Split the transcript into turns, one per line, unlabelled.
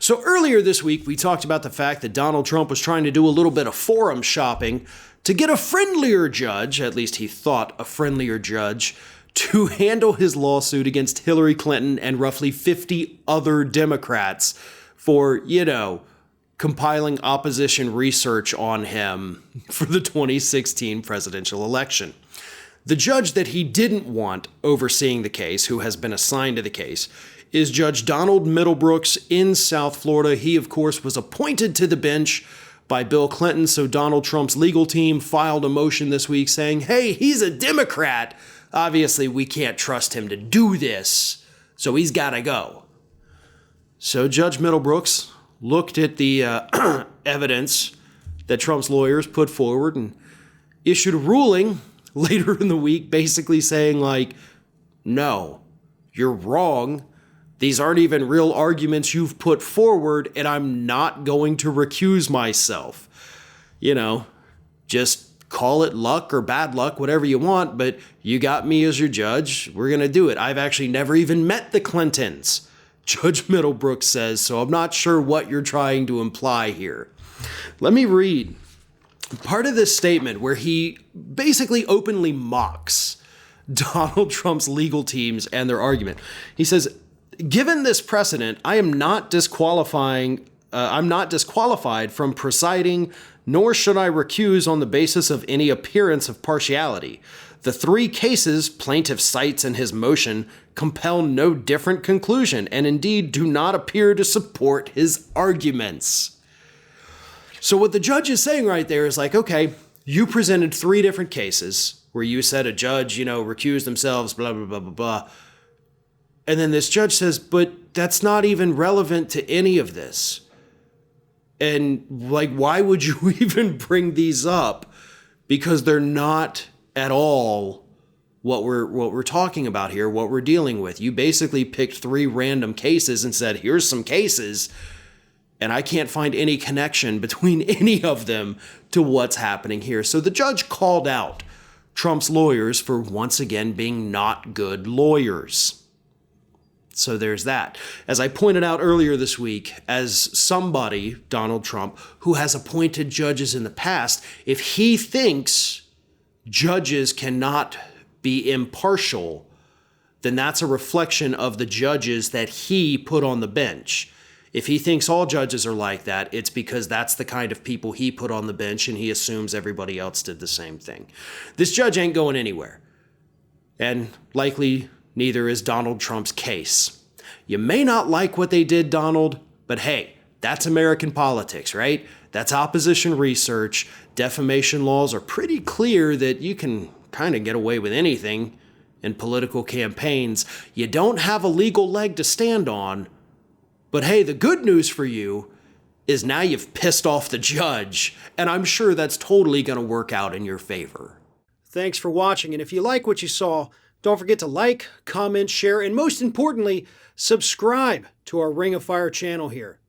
So earlier this week, we talked about the fact that Donald Trump was trying to do a little bit of forum shopping to get a friendlier judge, at least he thought a friendlier judge, to handle his lawsuit against Hillary Clinton and roughly 50 other Democrats for, compiling opposition research on him for the 2016 presidential election. The judge that he didn't want overseeing the case, who has been assigned to the case, is Judge Donald Middlebrooks in South Florida. He, of course, was appointed to the bench by Bill Clinton, so Donald Trump's legal team filed a motion this week saying, hey, he's a Democrat. Obviously, we can't trust him to do this, so he's got to go. So Judge Middlebrooks looked at the evidence that Trump's lawyers put forward and issued a ruling later in the week basically saying, no, you're wrong. These aren't even real arguments you've put forward, and I'm not going to recuse myself. Just call it luck or bad luck, whatever you want, but you got me as your judge. We're going to do it. I've actually never even met the Clintons, Judge Middlebrooks says, so I'm not sure what you're trying to imply here. Let me read part of this statement where he basically openly mocks Donald Trump's legal teams and their argument. He says, given this precedent, I'm not disqualified from presiding, nor should I recuse on the basis of any appearance of partiality. The three cases plaintiff cites in his motion compel no different conclusion, and indeed do not appear to support his arguments. So what the judge is saying right there is okay, you presented three different cases where you said a judge, recused themselves, blah, blah, blah, blah, blah. And then this judge says, but that's not even relevant to any of this. And why would you even bring these up? Because they're not at all what we're talking about here, what we're dealing with. You basically picked three random cases and said, here's some cases, and I can't find any connection between any of them to what's happening here. So the judge called out Trump's lawyers for once again being not good lawyers. So there's that. As I pointed out earlier this week, as somebody, Donald Trump, who has appointed judges in the past, if he thinks judges cannot be impartial, then that's a reflection of the judges that he put on the bench. If he thinks all judges are like that, it's because that's the kind of people he put on the bench and he assumes everybody else did the same thing. This judge ain't going anywhere. And likely neither is Donald Trump's case. You may not like what they did, Donald, but hey, that's American politics, right? That's opposition research. Defamation laws are pretty clear that you can kind of get away with anything in political campaigns. You don't have a legal leg to stand on, but hey, the good news for you is now you've pissed off the judge, and I'm sure that's totally going to work out in your favor. Thanks for watching, and if you like what you saw, don't forget to like, comment, share, and most importantly, subscribe to our Ring of Fire channel here.